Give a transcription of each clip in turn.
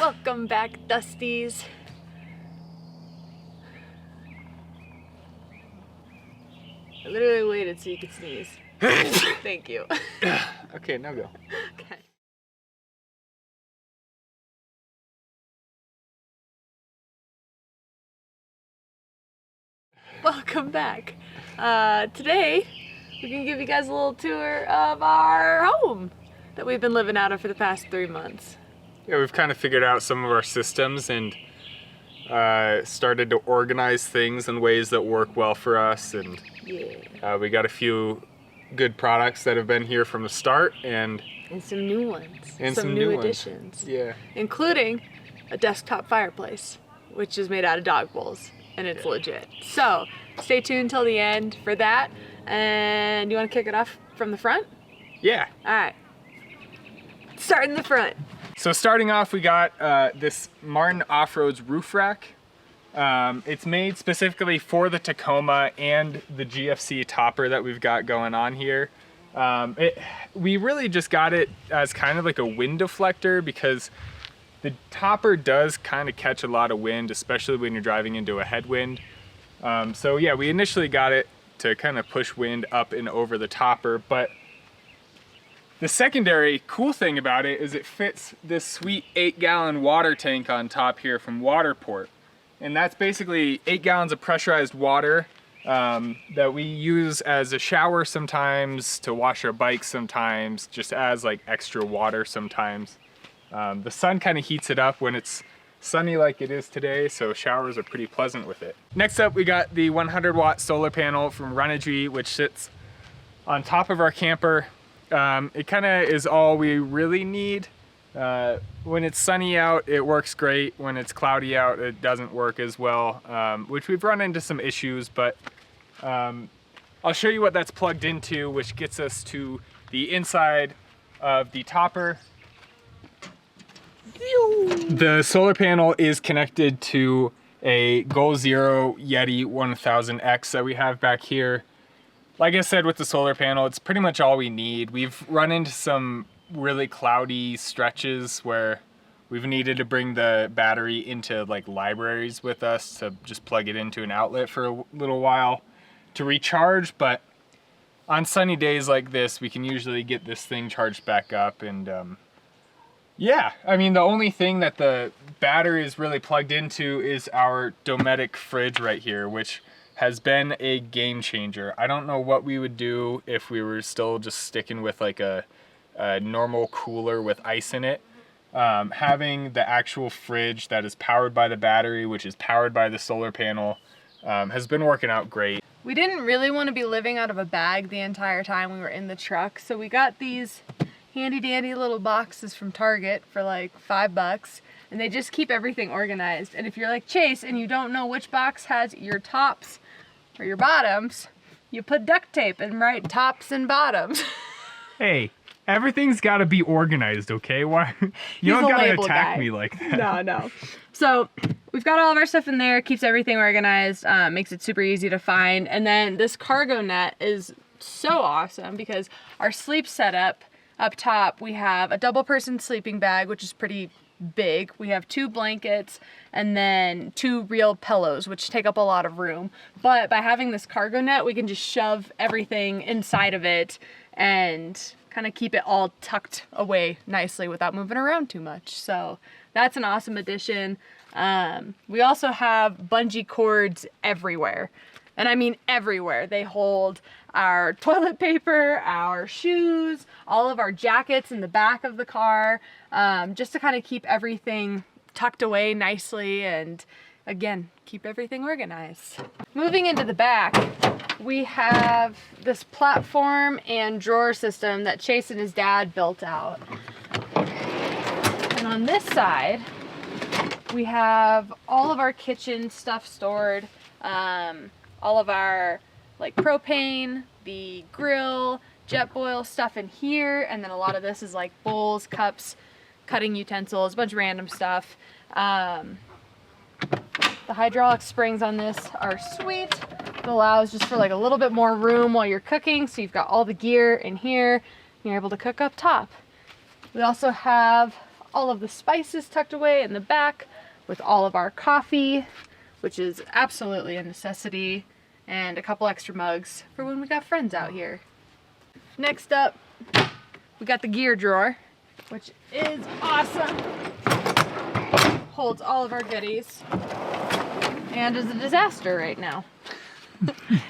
Welcome back, Dusties. I literally waited so you could sneeze. Thank you. Okay, now go. Okay. Welcome back. Today, we're gonna give you guys a little tour of our home that we've been living out of for the past 3 months. Yeah, we've kind of figured out some of our systems and started to organize things in ways that work well for us. And Yeah. we got a few good products that have been here from the start, and some new ones. And some some new new ones. additions. yeah. Including a desktop fireplace, which is made out of dog bowls, and it's legit. So stay tuned till the end for that. And you want to kick it off from the front? Yeah. All right. Start in the front. So starting off, we got this Martin Off-Road's roof rack. It's made specifically for the Tacoma and the GFC topper that we've got going on here. We really just got it as kind of like a wind deflector because the topper does kind of catch a lot of wind, especially when you're driving into a headwind. So yeah, we initially got it to kind of push wind up and over the topper, but the secondary cool thing about it is it fits this sweet 8-gallon water tank on top here from Waterport. And that's basically 8 gallons of pressurized water that we use as a shower sometimes, to wash our bikes sometimes, just as like extra water sometimes. The sun kind of heats it up when it's sunny like it is today, so showers are pretty pleasant with it. Next up, we got the 100-watt solar panel from Renogy, which sits on top of our camper. It kind of is all we really need. When it's sunny out, it works great. When it's cloudy out, it doesn't work as well, which we've run into some issues, but I'll show you what that's plugged into, which gets us to the inside of the topper. The solar panel is connected to a Goal Zero Yeti 1000X that we have back here. Like I said, with the solar panel, it's pretty much all we need. We've run into some really cloudy stretches where we've needed to bring the battery into like libraries with us to just plug it into an outlet for a little while to recharge. But on sunny days like this, we can usually get this thing charged back up. And yeah, I mean, the only thing that the battery is really plugged into is our Dometic fridge right here, which has been a game changer. I don't know what we would do if we were still just sticking with like a normal cooler with ice in it. Having the actual fridge that is powered by the battery, which is powered by the solar panel, has been working out great. We didn't really want to be living out of a bag the entire time we were in the truck, so we got these handy dandy little boxes from Target for like $5, and they just keep everything organized. And if you're like Chase and you don't know which box has your tops or your bottoms, you put duct tape and write tops and bottoms. Hey, everything's got to be organized, okay? Why you don't gotta attack me like that? No. So we've got all of our stuff in there, keeps everything organized, makes it super easy to find. And then this cargo net is so awesome because our sleep setup up top, we have a double person sleeping bag, which is pretty big. We have 2 blankets and then 2 real pillows, which take up a lot of room. But by having this cargo net, we can just shove everything inside of it and kind of keep it all tucked away nicely without moving around too much. So that's an awesome addition. We also have bungee cords everywhere. And I mean everywhere. They hold our toilet paper, our shoes, all of our jackets in the back of the car, just to kind of keep everything tucked away nicely and, again, keep everything organized. Moving into the back, we have this platform and drawer system that Chase and his dad built out. And on this side, we have all of our kitchen stuff stored. All of our like propane, the grill, Jetboil stuff in here, and then a lot of this is like bowls, cups, cutting utensils, a bunch of random stuff. The hydraulic springs on this are sweet. It allows just for like a little bit more room while you're cooking, so you've got all the gear in here, and you're able to cook up top. We also have all of the spices tucked away in the back with all of our coffee, which is absolutely a necessity, and a couple extra mugs for when we got friends out here. Next up, we got the gear drawer, which is awesome. Holds all of our goodies and is a disaster right now,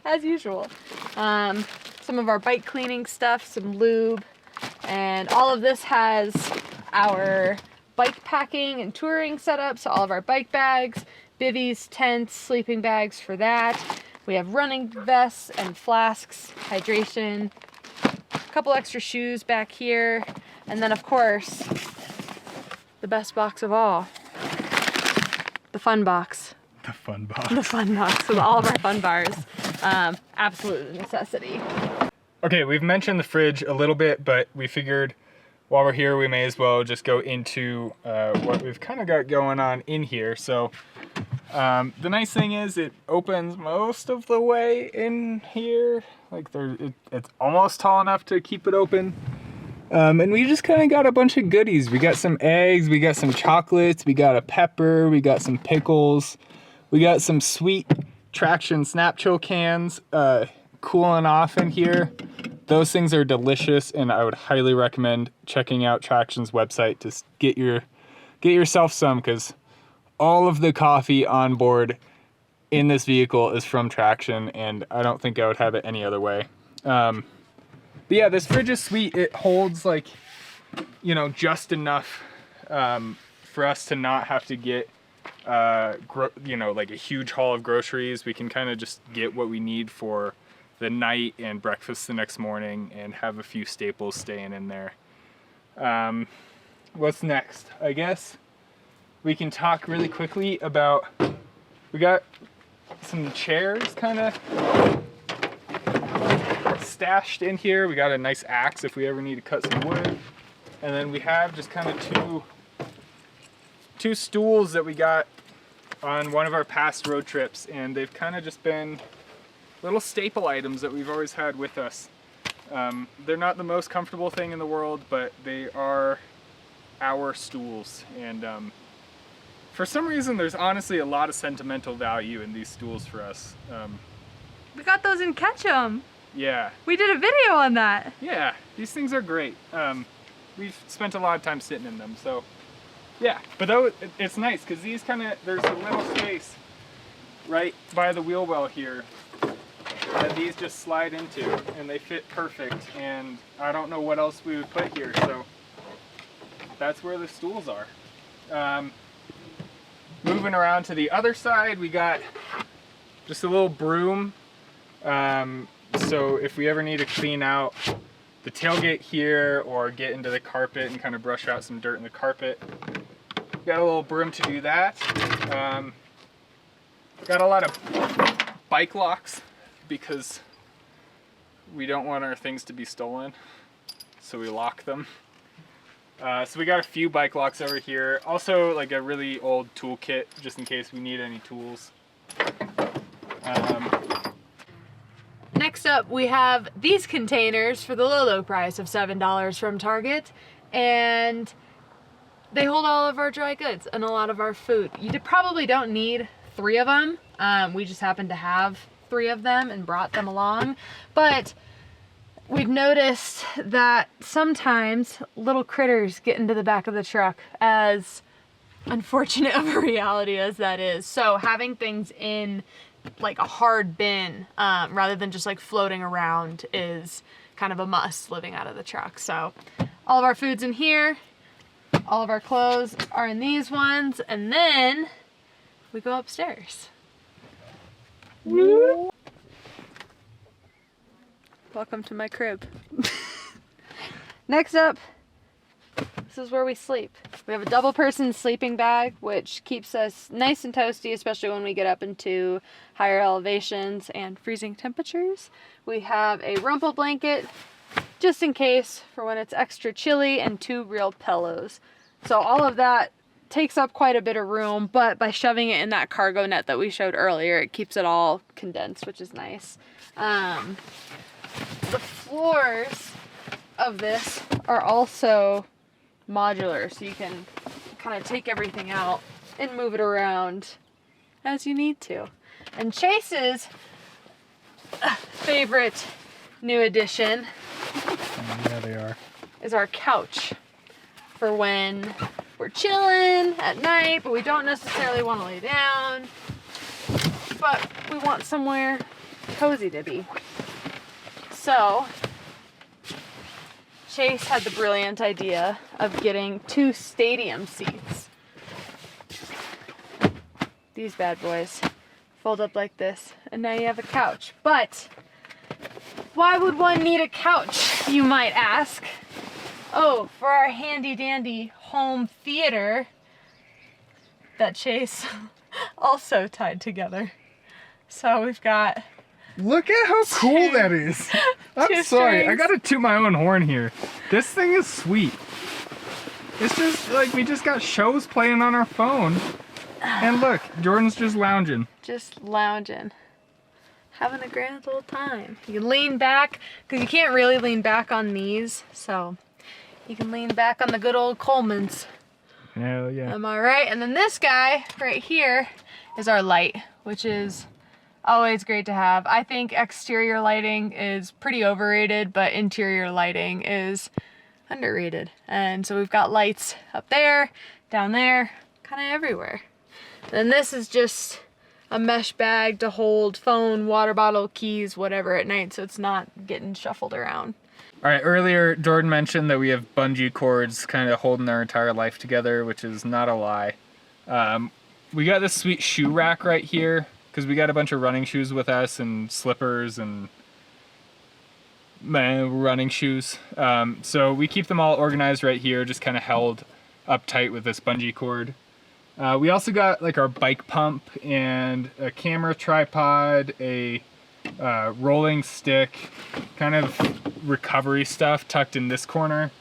as usual. Some of our bike cleaning stuff, some lube, and all of this has our bike packing and touring setup, so all of our bike bags, bivvies, tents, sleeping bags for that. We have running vests and flasks, hydration, a couple extra shoes back here, and then of course, the best box of all, the fun box. The fun box. The fun box with all of our fun bars. Absolute necessity. Okay, we've mentioned the fridge a little bit, but we figured while we're here, we may as well just go into what we've kind of got going on in here. So the nice thing is it opens most of the way in here. Like it's almost tall enough to keep it open. And we just kind of got a bunch of goodies. We got some eggs, we got some chocolates, we got a pepper, we got some pickles, we got some sweet Traction Snap Chill cans cooling off in here. Those things are delicious, and I would highly recommend checking out Traction's website to get yourself some, because all of the coffee on board in this vehicle is from Traction, and I don't think I would have it any other way. But yeah, this fridge is sweet. It holds like, you know, just enough for us to not have to get, you know, like a huge haul of groceries. We can kind of just get what we need for the night and breakfast the next morning and have a few staples staying in there. What's next? I guess we can talk really quickly about, we got some chairs kind of stashed in here. We got a nice axe if we ever need to cut some wood. And then we have just kind of two stools that we got on one of our past road trips, and they've kind of just been little staple items that we've always had with us. They're not the most comfortable thing in the world, but they are our stools. And for some reason, there's honestly a lot of sentimental value in these stools for us. We got those in Ketchum. Yeah. We did a video on that. Yeah, these things are great. We've spent a lot of time sitting in them, so yeah. But though it's nice because these there's a little space right by the wheel well here that these just slide into, and they fit perfect, and I don't know what else we would put here, so that's where the stools are. Moving around to the other side, we got just a little broom, so if we ever need to clean out the tailgate here or get into the carpet and kind of brush out some dirt in the carpet, got a little broom to do that. Got a lot of bike locks because we don't want our things to be stolen, so we lock them. So we got a few bike locks over here. Also like a really old toolkit just in case we need any tools. Next up, we have these containers for the low price of $7 from Target, and they hold all of our dry goods and a lot of our food. You probably don't need 3 of them. We just happen to have 3 of them and brought them along, but we've noticed that sometimes little critters get into the back of the truck, as unfortunate of a reality as that is. So having things in like a hard bin rather than just like floating around is kind of a must living out of the truck. So all of our food's in here, all of our clothes are in these ones, and then we go upstairs. Welcome to my crib. Next up, this is where we sleep. We have a double person sleeping bag, which keeps us nice and toasty, especially when we get up into higher elevations and freezing temperatures. We have a rumple blanket, just in case for when it's extra chilly, and 2 real pillows. So all of that takes up quite a bit of room, but by shoving it in that cargo net that we showed earlier, it keeps it all condensed, which is nice. The floors of this are also modular, so you can kind of take everything out and move it around as you need to. And Chase's favorite new addition Yeah, they are. is our couch for when we're chilling at night, but we don't necessarily want to lay down, but we want somewhere cozy to be. So Chase had the brilliant idea of getting 2 stadium seats. These bad boys fold up like this, and now you have a couch. But why would one need a couch, you might ask? Oh, for our handy dandy home theater that Chase also tied together. So we've got... Look at how cool that is. I'm sorry, I gotta toot my own horn here. This thing is sweet. It's just like we just got shows playing on our phone. And look, Jordan's just lounging. Just lounging. Having a grand old time. You can lean back, because you can't really lean back on these, so you can lean back on the good old Colemans. Hell yeah. Am I right? And then this guy right here is our light, which is always great to have. I think exterior lighting is pretty overrated, but interior lighting is underrated. And so we've got lights up there, down there, kind of everywhere. And this is just a mesh bag to hold phone, water bottle, keys, whatever at night, so it's not getting shuffled around. All right, earlier Jordan mentioned that we have bungee cords kind of holding our entire life together, which is not a lie. We got this sweet shoe rack right here because we got a bunch of running shoes with us and slippers and running shoes. So we keep them all organized right here, just kind of held up tight with this bungee cord. We also got like our bike pump and a camera tripod, a rolling stick, kind of recovery stuff tucked in this corner,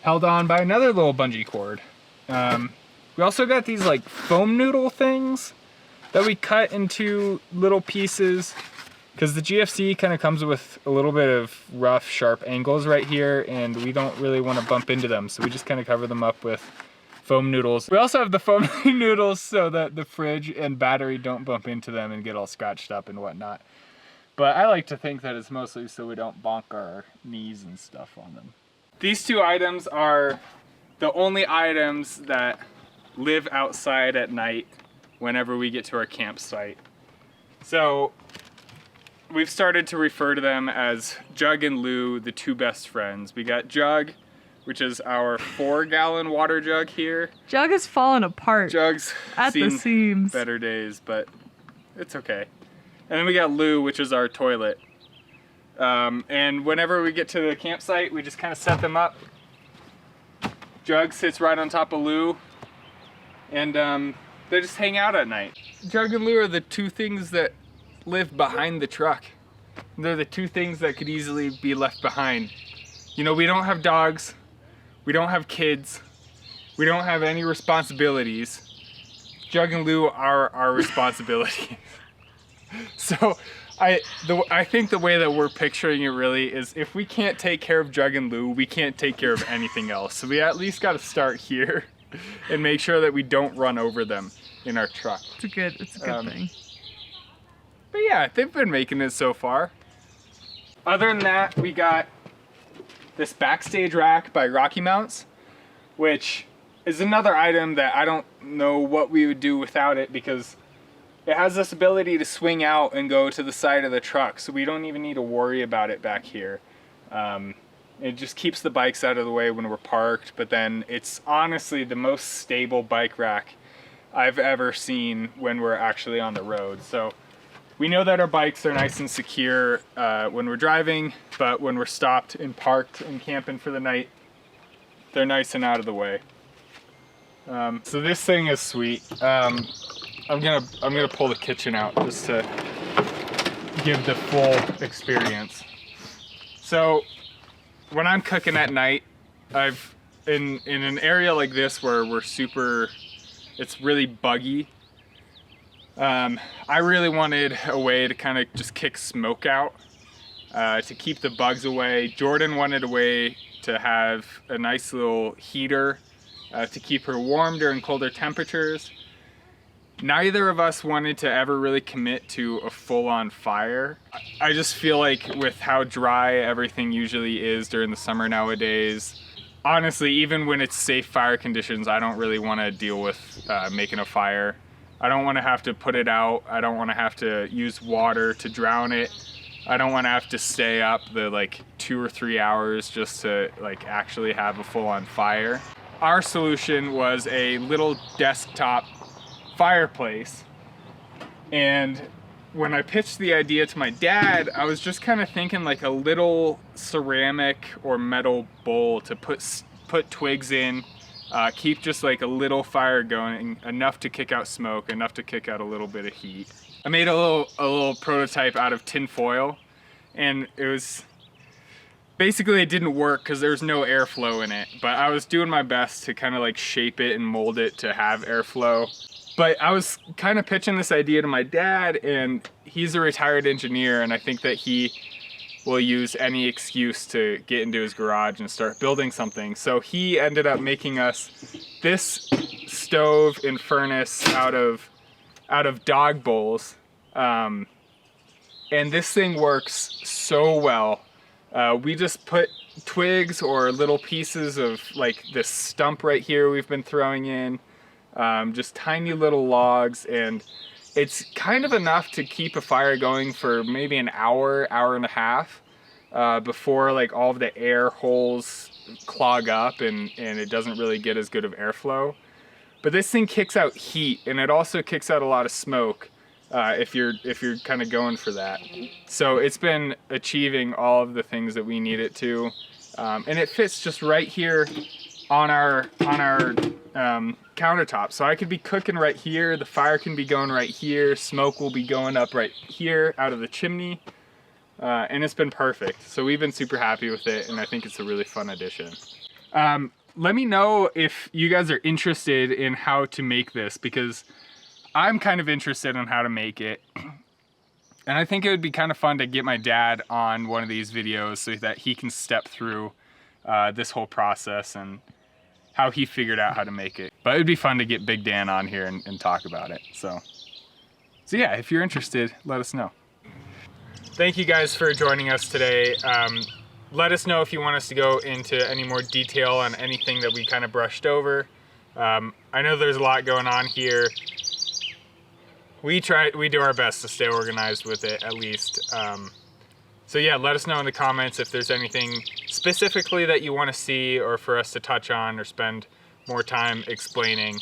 held on by another little bungee cord. We also got these like foam noodle things that we cut into little pieces because the GFC kind of comes with a little bit of rough, sharp angles right here, and we don't really want to bump into them, so we just kind of cover them up with foam noodles. We also have the foam noodles so that the fridge and battery don't bump into them and get all scratched up and whatnot. But I like to think that it's mostly so we don't bonk our knees and stuff on them. These 2 items are the only items that live outside at night whenever we get to our campsite. So we've started to refer to them as Jug and Lou, the 2 best friends. We got Jug, which is our 4-gallon water jug here. Jug is falling apart. Jug's at the seams. Better days, but it's okay. And then we got Lou, which is our toilet. And whenever we get to the campsite, we just kind of set them up. Jug sits right on top of Lou, and they just hang out at night. Jug and Lou are the 2 things that live behind the truck. They're the 2 things that could easily be left behind. You know, we don't have dogs. We don't have kids. We don't have any responsibilities. Jug and Lou are our responsibility. So I think the way that we're picturing it really is if we can't take care of Jug and Lou, we can't take care of anything else. So we at least got to start here and make sure that we don't run over them in our truck. It's a good thing. But yeah, they've been making it so far. Other than that, we got this backstage rack by Rocky Mounts, which is another item that I don't know what we would do without it because it has this ability to swing out and go to the side of the truck, so we don't even need to worry about it back here. It just keeps the bikes out of the way when we're parked, but then it's honestly the most stable bike rack I've ever seen when we're actually on the road. So we know that our bikes are nice and secure when we're driving, but when we're stopped and parked and camping for the night, they're nice and out of the way. So this thing is sweet. I'm gonna pull the kitchen out just to give the full experience. So when I'm cooking at night, I've in an area like this where it's really buggy. I really wanted a way to kind of just kick smoke out, to keep the bugs away. Jordan wanted a way to have a nice little heater to keep her warm during colder temperatures. Neither of us wanted to ever really commit to a full-on fire. I just feel like with how dry everything usually is during the summer nowadays, honestly, even when it's safe fire conditions, I don't really want to deal with making a fire. I don't want to have to put it out. I don't want to have to use water to drown it. I don't want to have to stay up the like 2 or 3 hours just to like actually have a full-on fire. Our solution was a little desktop fireplace, and when I pitched the idea to my dad, I was just kind of thinking like a little ceramic or metal bowl to put twigs in, keep just like a little fire going, enough to kick out smoke, enough to kick out a little bit of heat. I made a little prototype out of tin foil, and it was basically, it didn't work because there's no airflow in it, but I was doing my best to kind of like shape it and mold it to have airflow. But I was kind of pitching this idea to my dad, and he's a retired engineer, and I think that he will use any excuse to get into his garage and start building something. So he ended up making us this stove and furnace out of dog bowls. And this thing works so well. We just put twigs or little pieces of like this stump right here we've been throwing in, just tiny little logs, and it's kind of enough to keep a fire going for maybe an hour, hour and a half, before like all of the air holes clog up and it doesn't really get as good of airflow. But this thing kicks out heat, and it also kicks out a lot of smoke if you're kind of going for that. So it's been achieving all of the things that we need it to, and it fits just right here on our countertop. So I could be cooking right here, the fire can be going right here, smoke will be going up right here out of the chimney, and it's been perfect. So we've been super happy with it, and I think it's a really fun addition. Let me know if you guys are interested in how to make this, because I'm kind of interested in how to make it. And I think it would be kind of fun to get my dad on one of these videos so that he can step through this whole process and how he figured out how to make it. But it would be fun to get Big Dan on here and talk about it. So yeah, if you're interested, let us know. Thank you guys for joining us today. Let us know if you want us to go into any more detail on anything that we kind of brushed over. I know there's a lot going on here. We do our best to stay organized with it, at least. So yeah, let us know in the comments if there's anything specifically that you want to see or for us to touch on or spend more time explaining.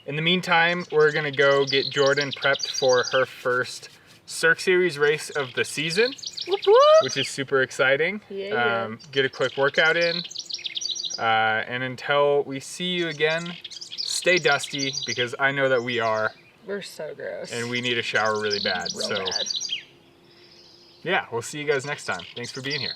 In the meantime, we're gonna go get Jordan prepped for her first Cirque Series race of the season, whoop, whoop, which is super exciting. Yeah. Get a quick workout in. And until we see you again, stay dusty, because I know that we are. We're so gross. And we need a shower really bad. Real bad. Yeah, we'll see you guys next time. Thanks for being here.